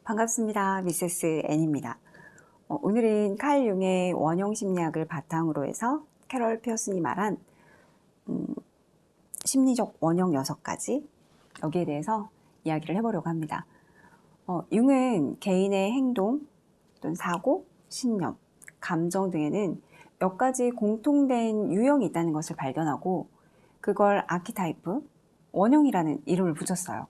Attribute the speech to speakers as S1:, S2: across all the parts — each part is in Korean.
S1: 반갑습니다. 미세스 N입니다. 오늘은 칼 융의 원형 심리학을 바탕으로 해서 캐럴 피어슨이 말한 심리적 원형 6가지, 여기에 대해서 이야기를 해보려고 합니다. 융은 개인의 행동 또는 사고, 신념, 감정 등에는 몇 가지 공통된 유형이 있다는 것을 발견하고 그걸 아키타이프, 원형이라는 이름을 붙였어요.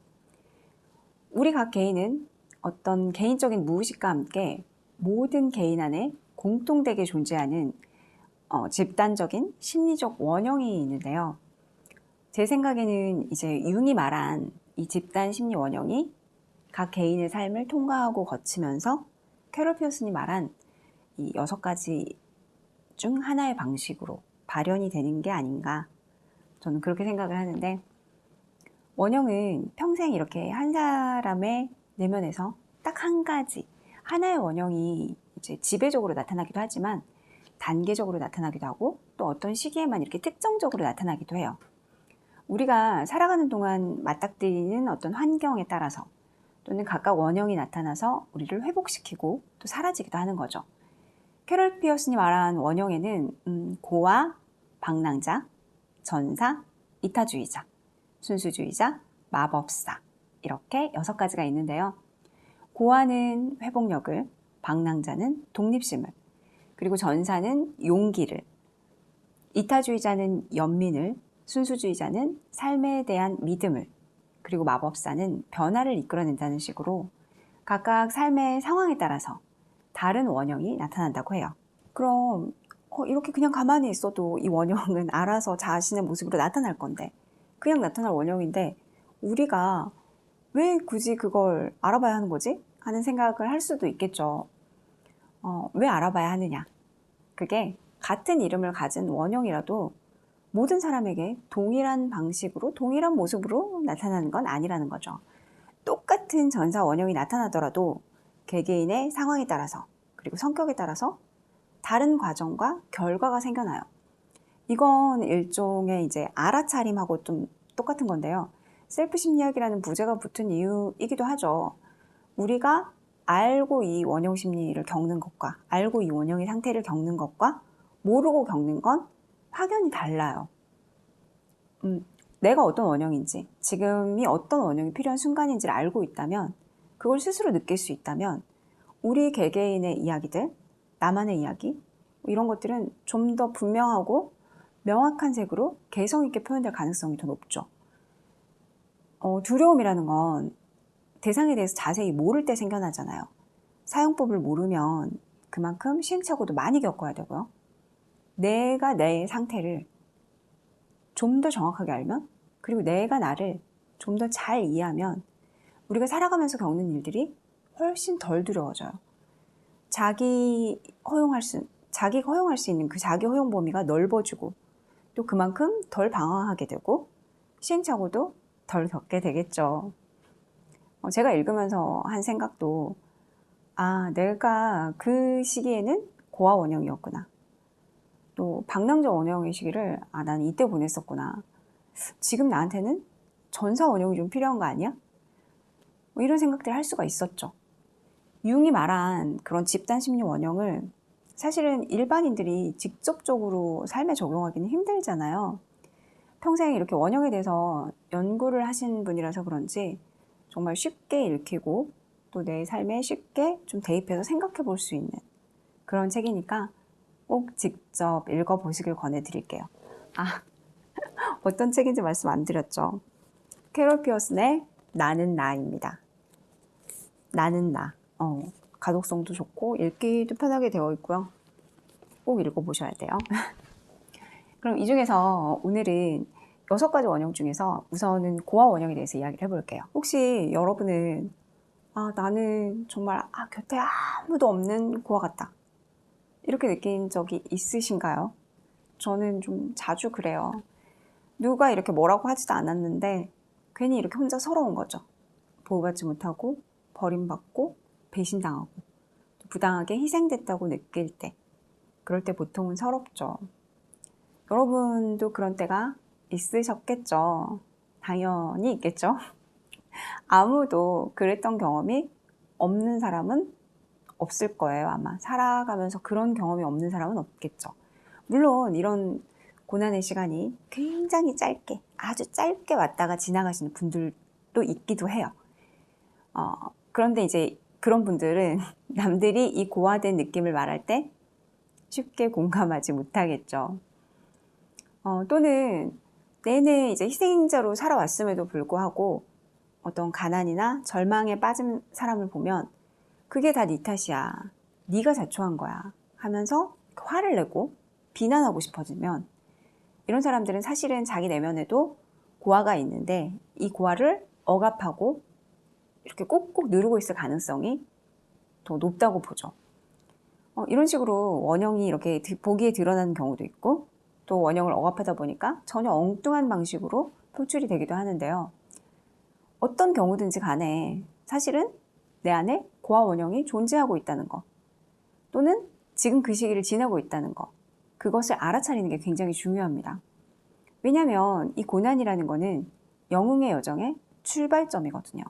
S1: 우리 각 개인은 어떤 개인적인 무의식과 함께 모든 개인 안에 공통되게 존재하는 집단적인 심리적 원형이 있는데요. 제 생각에는 이제 융이 말한 이 집단 심리 원형이 각 개인의 삶을 통과하고 거치면서 캐럴 피어슨이 말한 이 6가지 중 하나의 방식으로 발현이 되는 게 아닌가, 저는 그렇게 생각을 하는데, 원형은 평생 이렇게 한 사람의 내면에서 딱 한 가지, 하나의 원형이 이제 지배적으로 나타나기도 하지만 단계적으로 나타나기도 하고 또 어떤 시기에만 이렇게 특정적으로 나타나기도 해요. 우리가 살아가는 동안 맞닥뜨리는 어떤 환경에 따라서 또는 각각 원형이 나타나서 우리를 회복시키고 또 사라지기도 하는 거죠. 캐럴 피어슨이 말한 원형에는 고아, 방랑자, 전사, 이타주의자, 순수주의자, 마법사, 이렇게 6가지가 있는데요. 고아는 회복력을, 방랑자는 독립심을, 그리고 전사는 용기를, 이타주의자는 연민을, 순수주의자는 삶에 대한 믿음을, 그리고 마법사는 변화를 이끌어낸다는 식으로 각각 삶의 상황에 따라서 다른 원형이 나타난다고 해요. 그럼 이렇게 그냥 가만히 있어도 이 원형은 알아서 자신의 모습으로 나타날 건데, 그냥 나타날 원형인데 우리가 왜 굳이 그걸 알아봐야 하는 거지? 하는 생각을 할 수도 있겠죠. 왜 알아봐야 하느냐? 그게 같은 이름을 가진 원형이라도 모든 사람에게 동일한 방식으로 동일한 모습으로 나타나는 건 아니라는 거죠. 똑같은 전사 원형이 나타나더라도 개개인의 상황에 따라서 그리고 성격에 따라서 다른 과정과 결과가 생겨나요. 이건 일종의 이제 알아차림하고 좀 똑같은 건데요. 셀프 심리학이라는 부제가 붙은 이유이기도 하죠. 우리가 알고 이 원형 심리를 겪는 것과 알고 이 원형의 상태를 겪는 것과 모르고 겪는 건 확연히 달라요. 내가 어떤 원형인지, 지금이 어떤 원형이 필요한 순간인지를 알고 있다면, 그걸 스스로 느낄 수 있다면 우리 개개인의 이야기들, 나만의 이야기, 이런 것들은 좀 더 분명하고 명확한 색으로 개성 있게 표현될 가능성이 더 높죠. 두려움이라는 건 대상에 대해서 자세히 모를 때 생겨나잖아요. 사용법을 모르면 그만큼 시행착오도 많이 겪어야 되고요. 내가 내 상태를 좀 더 정확하게 알면, 그리고 내가 나를 좀 더 잘 이해하면 우리가 살아가면서 겪는 일들이 훨씬 덜 두려워져요. 자기가 허용할 수 있는 그 자기 허용 범위가 넓어지고 또 그만큼 덜 방황하게 되고 시행착오도 덜 겪게 되겠죠. 제가 읽으면서 한 생각도, 내가 그 시기에는 고아 원형이었구나. 또 방랑자 원형의 시기를 나는 이때 보냈었구나. 지금 나한테는 전사 원형이 좀 필요한 거 아니야? 이런 생각들을 할 수가 있었죠. 융이 말한 그런 집단 심리 원형을 사실은 일반인들이 직접적으로 삶에 적용하기는 힘들잖아요. 평생 이렇게 원형에 대해서 연구를 하신 분이라서 그런지 정말 쉽게 읽히고 또 내 삶에 쉽게 좀 대입해서 생각해 볼 수 있는 그런 책이니까 꼭 직접 읽어보시길 권해드릴게요. 어떤 책인지 말씀 안 드렸죠. 캐럴 피어슨의 나는 나입니다. 나는 나. 가독성도 좋고 읽기도 편하게 되어 있고요. 꼭 읽어보셔야 돼요. 그럼 이 중에서 오늘은 6가지 원형 중에서 우선은 고아 원형에 대해서 이야기를 해볼게요. 혹시 여러분은 나는 정말 곁에 아무도 없는 고아 같다, 이렇게 느낀 적이 있으신가요? 저는 좀 자주 그래요. 누가 이렇게 뭐라고 하지도 않았는데 괜히 이렇게 혼자 서러운 거죠. 보호받지 못하고 버림받고 배신당하고 부당하게 희생됐다고 느낄 때, 그럴 때 보통은 서럽죠. 여러분도 그런 때가 있으셨겠죠. 당연히 있겠죠. 아무도 그랬던 경험이 없는 사람은 없을 거예요. 아마 살아가면서 그런 경험이 없는 사람은 없겠죠. 물론 이런 고난의 시간이 굉장히 짧게, 아주 짧게 왔다가 지나가시는 분들도 있기도 해요. 그런데 이제 그런 분들은 남들이 이 고화된 느낌을 말할 때 쉽게 공감하지 못하겠죠. 또는 내내 이제 희생자로 살아왔음에도 불구하고 어떤 가난이나 절망에 빠진 사람을 보면 그게 다 네 탓이야, 네가 자초한 거야 하면서 화를 내고 비난하고 싶어지면, 이런 사람들은 사실은 자기 내면에도 고아가 있는데 이 고아를 억압하고 이렇게 꼭꼭 누르고 있을 가능성이 더 높다고 보죠. 이런 식으로 원형이 이렇게 보기에 드러나는 경우도 있고, 또 원형을 억압하다 보니까 전혀 엉뚱한 방식으로 표출이 되기도 하는데요. 어떤 경우든지 간에 사실은 내 안에 고아 원형이 존재하고 있다는 거, 또는 지금 그 시기를 지나고 있다는 거, 그것을 알아차리는 게 굉장히 중요합니다. 왜냐하면 이 고난이라는 거는 영웅의 여정의 출발점이거든요.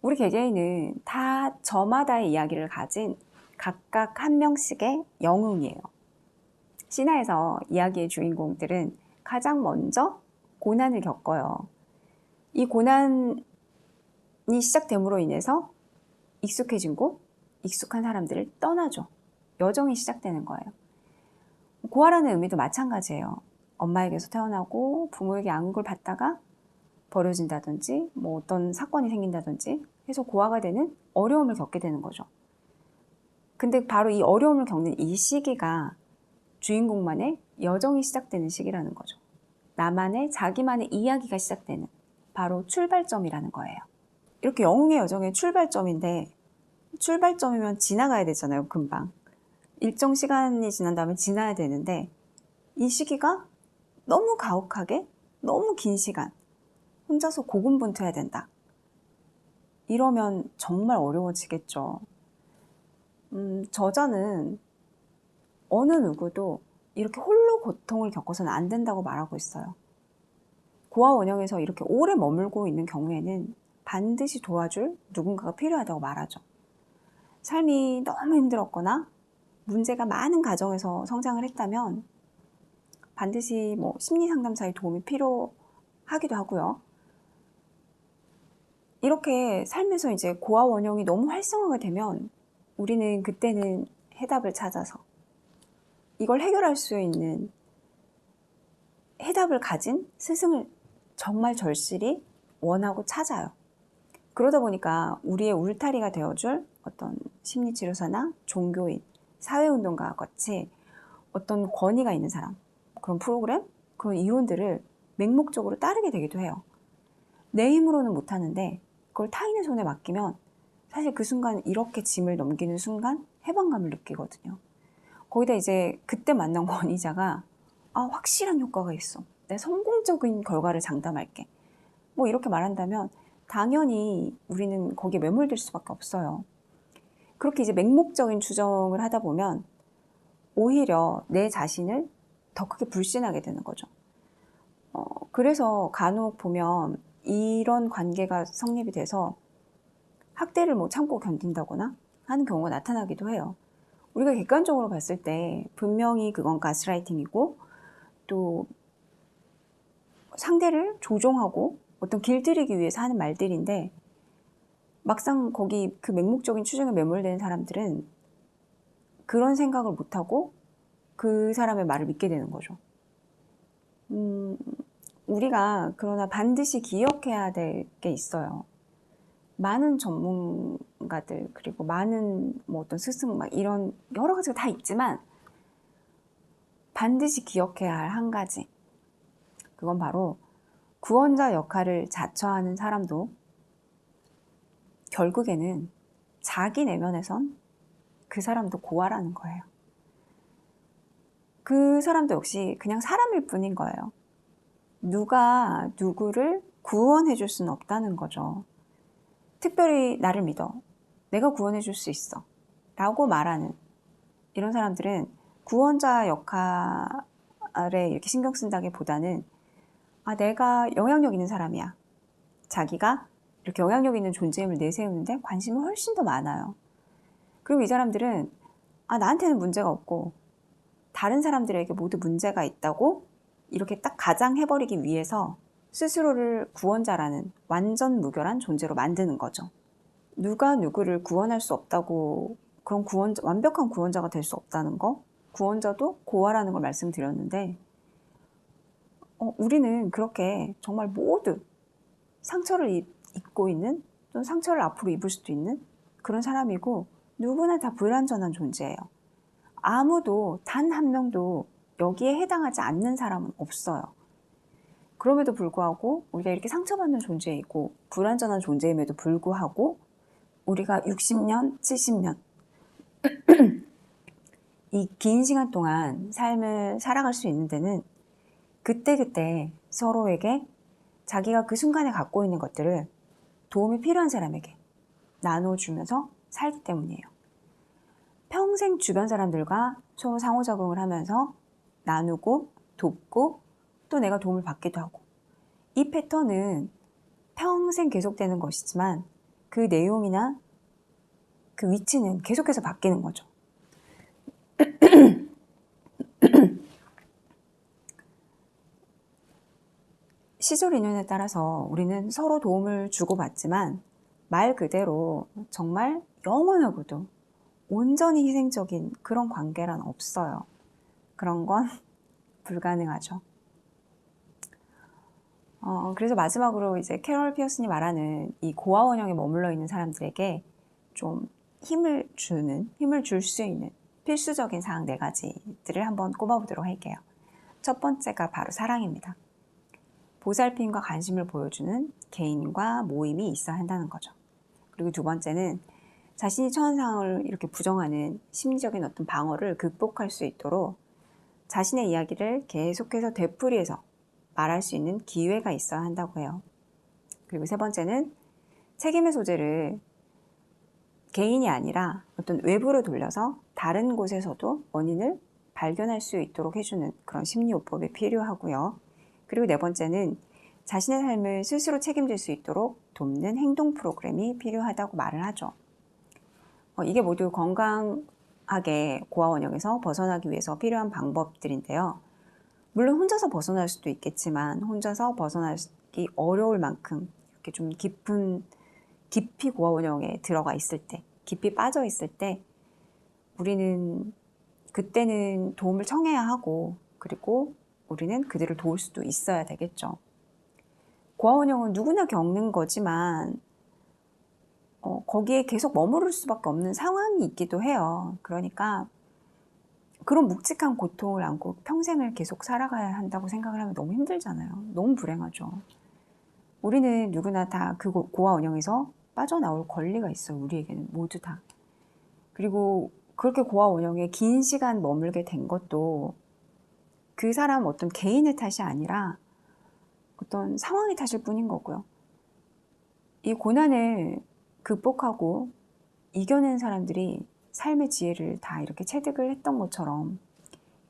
S1: 우리 개개인은 다 저마다의 이야기를 가진 각각 한 명씩의 영웅이에요. 신화에서 이야기의 주인공들은 가장 먼저 고난을 겪어요. 이 고난이 시작됨으로 인해서 익숙해진 곳, 익숙한 사람들을 떠나죠. 여정이 시작되는 거예요. 고아라는 의미도 마찬가지예요. 엄마에게서 태어나고 부모에게 양육을 받다가 버려진다든지 뭐 어떤 사건이 생긴다든지 해서 고아가 되는 어려움을 겪게 되는 거죠. 근데 바로 이 어려움을 겪는 이 시기가 주인공만의 여정이 시작되는 시기라는 거죠. 나만의, 자기만의 이야기가 시작되는 바로 출발점이라는 거예요. 이렇게 영웅의 여정의 출발점인데, 출발점이면 지나가야 되잖아요, 금방. 일정 시간이 지난 다음에 지나야 되는데 이 시기가 너무 가혹하게 너무 긴 시간 혼자서 고군분투해야 된다. 이러면 정말 어려워지겠죠. 저자는 어느 누구도 이렇게 홀로 고통을 겪어서는 안 된다고 말하고 있어요. 고아 원형에서 이렇게 오래 머물고 있는 경우에는 반드시 도와줄 누군가가 필요하다고 말하죠. 삶이 너무 힘들었거나 문제가 많은 가정에서 성장을 했다면 반드시 뭐 심리 상담사의 도움이 필요하기도 하고요. 이렇게 삶에서 이제 고아 원형이 너무 활성화가 되면 우리는 그때는 해답을 찾아서 이걸 해결할 수 있는 해답을 가진 스승을 정말 절실히 원하고 찾아요. 그러다 보니까 우리의 울타리가 되어줄 어떤 심리치료사나 종교인, 사회운동가와 같이 어떤 권위가 있는 사람, 그런 프로그램, 그런 이론들을 맹목적으로 따르게 되기도 해요. 내 힘으로는 못하는데 그걸 타인의 손에 맡기면 사실 그 순간 이렇게 짐을 넘기는 순간 해방감을 느끼거든요. 거기다 이제 그때 만난 권위자가 확실한 효과가 있어, 내 성공적인 결과를 장담할게, 뭐 이렇게 말한다면 당연히 우리는 거기에 매몰될 수밖에 없어요. 그렇게 이제 맹목적인 추정을 하다 보면 오히려 내 자신을 더 크게 불신하게 되는 거죠. 그래서 간혹 보면 이런 관계가 성립이 돼서 학대를 뭐 참고 견딘다거나 하는 경우가 나타나기도 해요. 우리가 객관적으로 봤을 때 분명히 그건 가스라이팅이고 또 상대를 조종하고 어떤 길들이기 위해서 하는 말들인데, 막상 거기 그 맹목적인 추정에 매몰되는 사람들은 그런 생각을 못하고 그 사람의 말을 믿게 되는 거죠. 우리가 그러나 반드시 기억해야 될 게 있어요. 많은 전문가들, 그리고 많은 뭐 어떤 스승, 막 이런 여러 가지가 다 있지만 반드시 기억해야 할 한 가지, 그건 바로 구원자 역할을 자처하는 사람도 결국에는 자기 내면에선 그 사람도 고아라는 거예요. 그 사람도 역시 그냥 사람일 뿐인 거예요. 누가 누구를 구원해 줄 수는 없다는 거죠. 특별히 나를 믿어, 내가 구원해 줄 수 있어 라고 말하는 이런 사람들은 구원자 역할에 이렇게 신경 쓴다기보다는 내가 영향력 있는 사람이야, 자기가 이렇게 영향력 있는 존재임을 내세우는데 관심이 훨씬 더 많아요. 그리고 이 사람들은 나한테는 문제가 없고 다른 사람들에게 모두 문제가 있다고 이렇게 딱 가장해버리기 위해서 스스로를 구원자라는 완전 무결한 존재로 만드는 거죠. 누가 누구를 구원할 수 없다고, 그런 완벽한 구원자가 될 수 없다는 거, 구원자도 고아라는 걸 말씀드렸는데, 우리는 그렇게 정말 모두 상처를 입고 있는, 또는 상처를 앞으로 입을 수도 있는 그런 사람이고, 누구나 다 불완전한 존재예요. 아무도 단 한 명도 여기에 해당하지 않는 사람은 없어요. 그럼에도 불구하고 우리가 이렇게 상처받는 존재이고 불완전한 존재임에도 불구하고 우리가 60년, 70년 이 긴 시간 동안 삶을 살아갈 수 있는 데는 그때그때 서로에게 자기가 그 순간에 갖고 있는 것들을 도움이 필요한 사람에게 나눠주면서 살기 때문이에요. 평생 주변 사람들과 서로 상호작용을 하면서 나누고 돕고 또 내가 도움을 받기도 하고, 이 패턴은 평생 계속되는 것이지만 그 내용이나 그 위치는 계속해서 바뀌는 거죠. 시절 인연에 따라서 우리는 서로 도움을 주고받지만 말 그대로 정말 영원하고도 온전히 희생적인 그런 관계란 없어요. 그런 건 불가능하죠. 그래서 마지막으로 이제 캐럴 피어슨이 말하는 이 고아 원형에 머물러 있는 사람들에게 좀 힘을 줄 수 있는 필수적인 사항 4가지들을 한번 꼽아보도록 할게요. 첫 번째가 바로 사랑입니다. 보살핌과 관심을 보여주는 개인과 모임이 있어야 한다는 거죠. 그리고 두 번째는 자신이 처한 상황을 이렇게 부정하는 심리적인 어떤 방어를 극복할 수 있도록 자신의 이야기를 계속해서 되풀이해서 말할 수 있는 기회가 있어야 한다고 해요. 그리고 세 번째는 책임의 소재를 개인이 아니라 어떤 외부로 돌려서 다른 곳에서도 원인을 발견할 수 있도록 해주는 그런 심리요법이 필요하고요. 그리고 네 번째는 자신의 삶을 스스로 책임질 수 있도록 돕는 행동 프로그램이 필요하다고 말을 하죠. 이게 모두 건강하게 고아 원형에서 벗어나기 위해서 필요한 방법들인데요. 물론 혼자서 벗어날 수도 있겠지만 혼자서 벗어나기 어려울 만큼 이렇게 좀 깊이 고아 원형에 들어가 있을 때, 깊이 빠져 있을 때 우리는 그때는 도움을 청해야 하고, 그리고 우리는 그들을 도울 수도 있어야 되겠죠. 고아 원형은 누구나 겪는 거지만 거기에 계속 머무를 수밖에 없는 상황이 있기도 해요. 그러니까 그런 묵직한 고통을 안고 평생을 계속 살아가야 한다고 생각을 하면 너무 힘들잖아요. 너무 불행하죠. 우리는 누구나 다 그 고아 원형에서 빠져나올 권리가 있어요. 우리에게는 모두 다. 그리고 그렇게 고아 원형에 긴 시간 머물게 된 것도 그 사람 어떤 개인의 탓이 아니라 어떤 상황의 탓일 뿐인 거고요. 이 고난을 극복하고 이겨낸 사람들이 삶의 지혜를 다 이렇게 체득을 했던 것처럼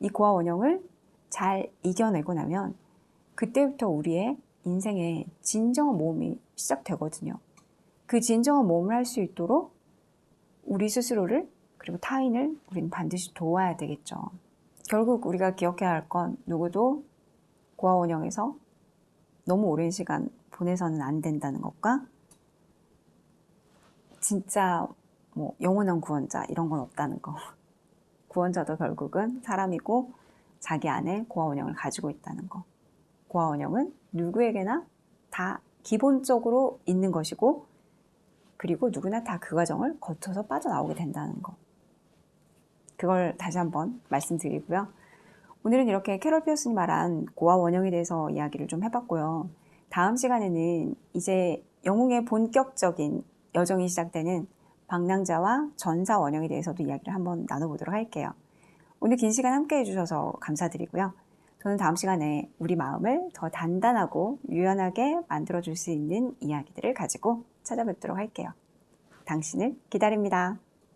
S1: 이 고아 원형을 잘 이겨내고 나면 그때부터 우리의 인생의 진정한 모험이 시작되거든요. 그 진정한 모험을 할 수 있도록 우리 스스로를 그리고 타인을 우리는 반드시 도와야 되겠죠. 결국 우리가 기억해야 할 건 누구도 고아 원형에서 너무 오랜 시간 보내서는 안 된다는 것과 진짜 영원한 구원자 이런 건 없다는 거. 구원자도 결국은 사람이고 자기 안에 고아 원형을 가지고 있다는 거. 고아 원형은 누구에게나 다 기본적으로 있는 것이고, 그리고 누구나 다 그 과정을 거쳐서 빠져나오게 된다는 거. 그걸 다시 한번 말씀드리고요. 오늘은 이렇게 캐럴 피어슨이 말한 고아 원형에 대해서 이야기를 좀 해봤고요. 다음 시간에는 이제 영웅의 본격적인 여정이 시작되는 방랑자와 전사 원형에 대해서도 이야기를 한번 나눠보도록 할게요. 오늘 긴 시간 함께 해주셔서 감사드리고요. 저는 다음 시간에 우리 마음을 더 단단하고 유연하게 만들어줄 수 있는 이야기들을 가지고 찾아뵙도록 할게요. 당신을 기다립니다.